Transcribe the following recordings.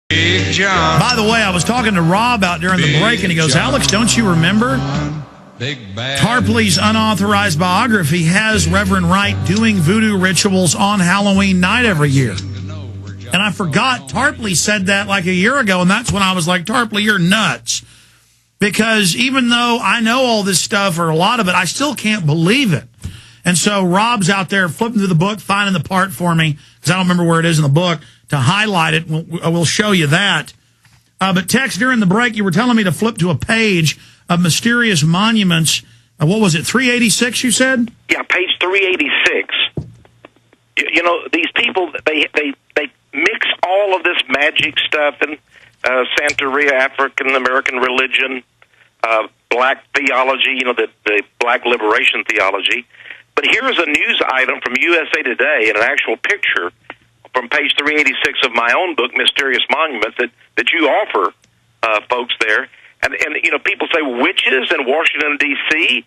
Big John. By the way, I was talking to Rob out during the break, and he goes, Alex, don't you remember Tarpley's unauthorized biography has Reverend Wright doing voodoo rituals on Halloween night every year? And I forgot Tarpley said that like a year ago, and that's when I was like, Tarpley, you're nuts. Because even though I know all this stuff, or a lot of it, I still can't believe it. And so Rob's out there flipping through the book, finding the part for me, because I don't remember where it is in the book, to highlight it. We'll show you that. But Tex, during the break, you were telling me to flip to a page of mysterious monuments. What was it, 386, you said? Yeah, page 386. You know, these people, they mix all of this magic stuff and Santeria, African-American religion, black theology, the black liberation theology. But here's a news item from USA Today and an actual picture from page 386 of my own book, Mysterious Monuments, that you offer folks there. And people say witches in Washington, D.C.,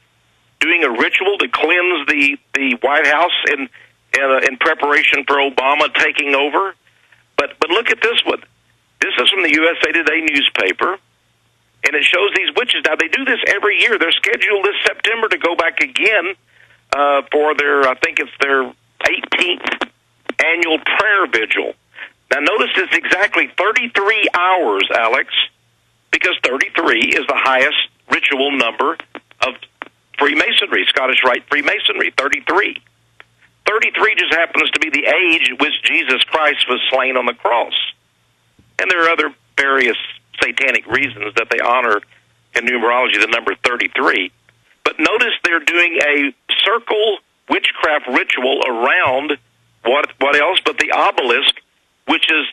doing a ritual to cleanse the White House in preparation for Obama taking over. But look at this one. This is from the USA Today newspaper, and it shows these witches. Now, they do this every year. They're scheduled this September to go back again for I think it's their 18th annual prayer vigil. Now, notice it's exactly 33 hours, Alex, because 33 is the highest ritual number of Freemasonry, Scottish Rite Freemasonry, 33. 33 just happens to be the age at which Jesus Christ was slain on the cross. And there are other various satanic reasons that they honor in numerology the number 33. But notice they're doing a circle witchcraft ritual around what else but the obelisk, which is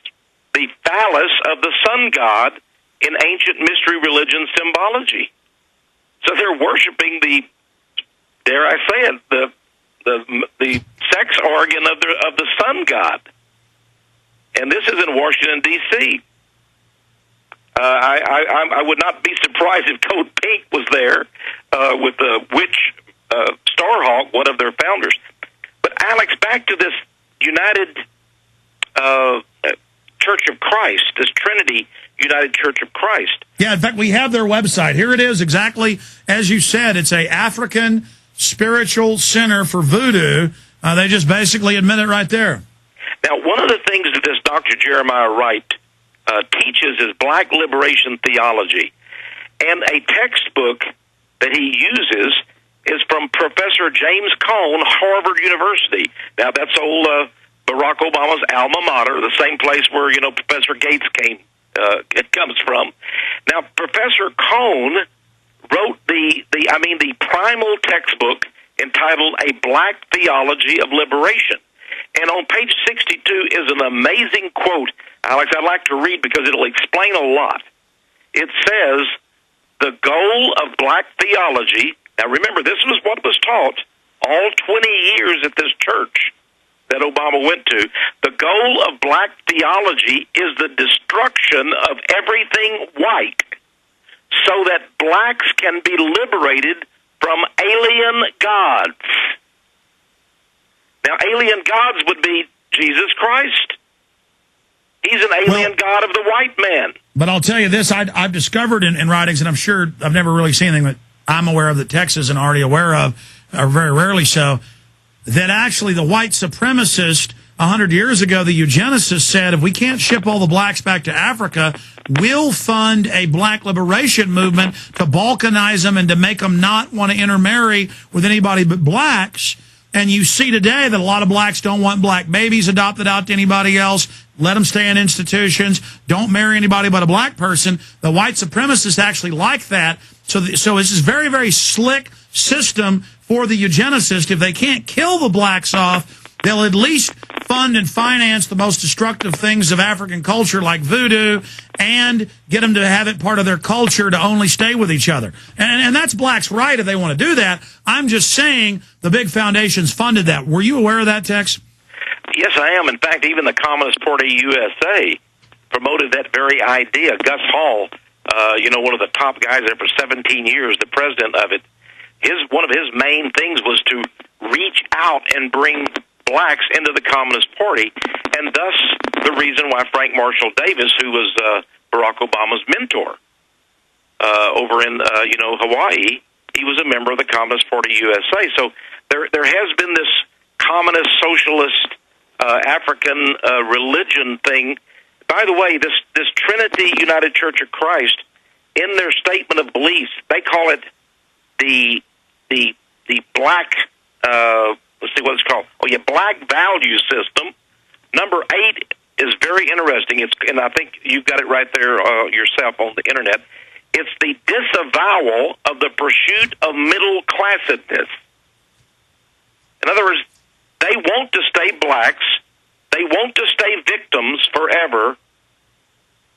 the phallus of the sun god in ancient mystery religion symbology. So they're worshiping dare I say it, the sex organ of the sun god. And this is in Washington, D.C. I would not be surprised if Code Pink was there with the witch Starhawk, one of their founders. But, Alex, back to this United Church of Christ, this Trinity United Church of Christ. Yeah, in fact, we have their website. Here it is, exactly as you said. It's a African spiritual center for voodoo. They just basically admit it right there. Now, one of the things that this Dr. Jeremiah Wright teaches is black liberation theology. And a textbook that he uses is from Professor James Cone, Harvard University. Now, that's old Barack Obama's alma mater, the same place where, Professor Gates comes from. Now, Professor Cone wrote the primal textbook entitled A Black Theology of Liberation. And on page 62 is an amazing quote, Alex, I'd like to read because it'll explain a lot. It says, the goal of black theology, now remember, this was what was taught all 20 years at this church that Obama went to. The goal of black theology is the destruction of everything white so that blacks can be liberated from alien gods. Now, alien gods would be Jesus Christ. He's an alien god of the white man. But I'll tell you this, I've discovered in writings, and I'm sure I've never really seen anything that I'm aware of that Tex isn't already aware of, or very rarely so, that actually the white supremacist 100 years ago, the eugenicists said, if we can't ship all the blacks back to Africa, we'll fund a black liberation movement to balkanize them and to make them not want to intermarry with anybody but blacks. And you see today that a lot of blacks don't want black babies adopted out to anybody else. Let them stay in institutions. Don't marry anybody but a black person. The white supremacists actually like that. So this is very, very slick system for the eugenicists. If they can't kill the blacks off, they'll at least fund and finance the most destructive things of African culture like voodoo and get them to have it part of their culture to only stay with each other. And that's blacks' right if they want to do that. I'm just saying the big foundations funded that. Were you aware of that, Tex? Yes, I am. In fact, even the Communist Party USA promoted that very idea. Gus Hall, one of the top guys there for 17 years, the president of it, one of his main things was to reach out and bring blacks into the Communist Party, and thus the reason why Frank Marshall Davis, who was Barack Obama's mentor over in Hawaii, he was a member of the Communist Party USA. So there has been this communist, socialist, African religion thing. By the way, this Trinity United Church of Christ, in their statement of beliefs, they call it the black. Let's see what it's called. Oh yeah, black value system. Number 8 is very interesting. And I think you've got it right there yourself on the internet. It's the disavowal of the pursuit of middle classedness. In other words, they want to stay blacks. They want to stay victims forever.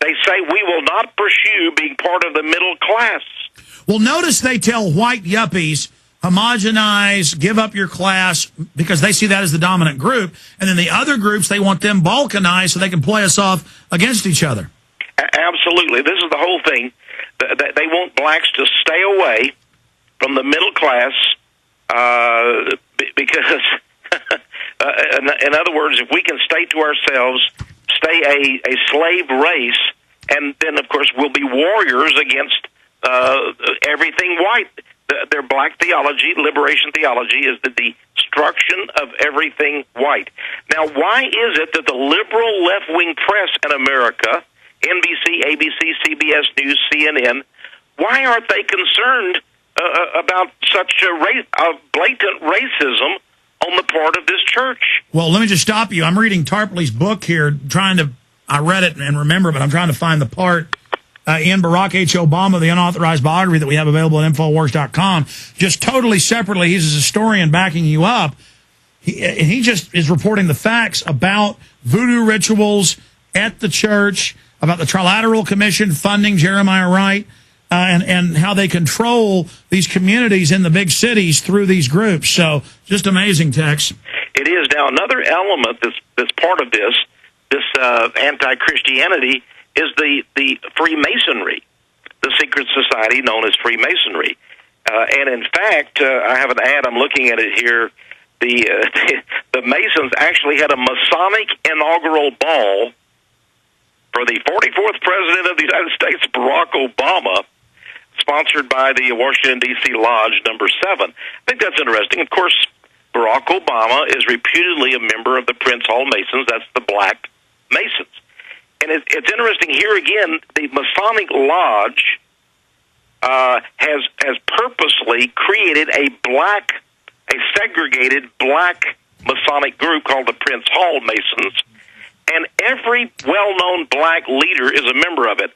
They say we will not pursue being part of the middle class. Well, notice they tell white yuppies, homogenize, give up your class, because they see that as the dominant group. And then the other groups, they want them balkanized so they can play us off against each other. Absolutely. This is the whole thing. They want blacks to stay away from the middle class because, in other words, if we can stay to ourselves, stay a slave race, and then, of course, we'll be warriors against everything white. Their black theology, liberation theology, is the destruction of everything white. Now, why is it that the liberal left-wing press in America, NBC, ABC, CBS News, CNN, why aren't they concerned about such a blatant racism on the part of this church? Well, let me just stop you. I'm reading Tarpley's book here, I read it and remember, but I'm trying to find the part in Barack H. Obama, the unauthorized biography that we have available at Infowars.com, just totally separately. He's a historian backing you up. He just is reporting the facts about voodoo rituals at the church, about the Trilateral Commission funding Jeremiah Wright, and how they control these communities in the big cities through these groups. So just amazing, Tex. It is. Now, another element that's part of this anti-Christianity is the Freemasonry, the secret society known as Freemasonry. And in fact, I have an ad, I'm looking at it here. The Masons actually had a Masonic inaugural ball for the 44th President of the United States, Barack Obama, sponsored by the Washington, D.C. Lodge number 7. I think that's interesting. Of course, Barack Obama is reputedly a member of the Prince Hall Masons. That's the Black Masons. And it's interesting here again, the Masonic Lodge has purposely created a segregated black Masonic group called the Prince Hall Masons, and every well-known black leader is a member of it.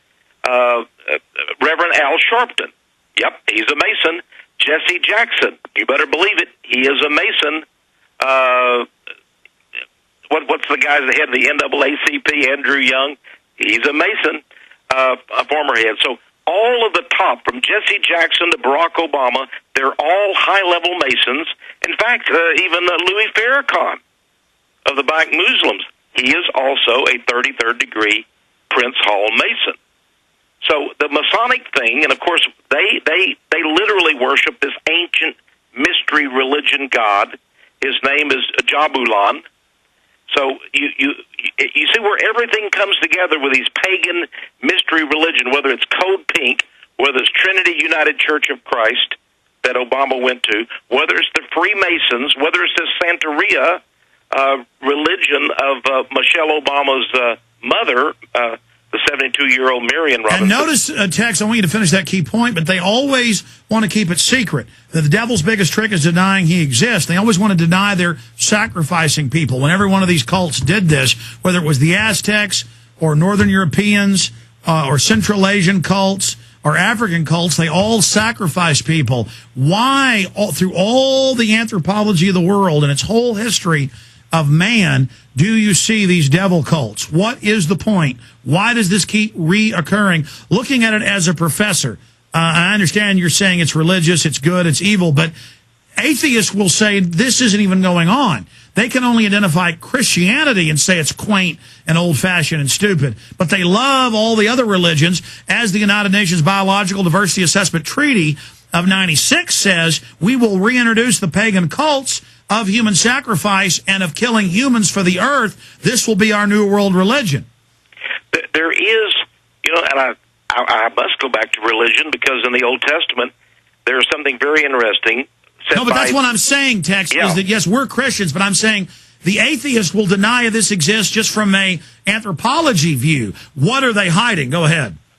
Reverend Al Sharpton, yep, he's a Mason. Jesse Jackson, you better believe it, he is a Mason. What's the guy at the head of the NAACP, Andrew Young? He's a Mason, a former head. So all of the top, from Jesse Jackson to Barack Obama, they're all high-level Masons. In fact, even Louis Farrakhan of the Black Muslims, he is also a 33rd degree Prince Hall Mason. So the Masonic thing, and of course they literally worship this ancient mystery religion god. His name is Jabulan. So you see where everything comes together with these pagan mystery religion, whether it's Code Pink, whether it's Trinity United Church of Christ that Obama went to, whether it's the Freemasons, whether it's this Santeria religion of Michelle Obama's mother, the 72-year-old Marion Robinson. And notice, Tex, I want you to finish that key point, but they always want to keep it secret. The devil's biggest trick is denying he exists. They always want to deny they're sacrificing people. When every one of these cults did this, whether it was the Aztecs or Northern Europeans or Central Asian cults or African cults, they all sacrifice people. Why, through all the anthropology of the world and its whole history of man, do you see these devil cults? What is the point? Why does this keep reoccurring? Looking at it as a professor, I understand you're saying it's religious, it's good, it's evil, but atheists will say this isn't even going on. They can only identify Christianity and say it's quaint and old-fashioned and stupid, but they love all the other religions. As the United Nations Biological Diversity Assessment Treaty of '96 says, we will reintroduce the pagan cults of human sacrifice and of killing humans for the earth, this will be our new world religion. There is, and I must go back to religion, because in the Old Testament, there's something very interesting. No, but that's what I'm saying, Tex, is that, yes, we're Christians, but I'm saying the atheist will deny this exists just from a anthropology view. What are they hiding? Go ahead.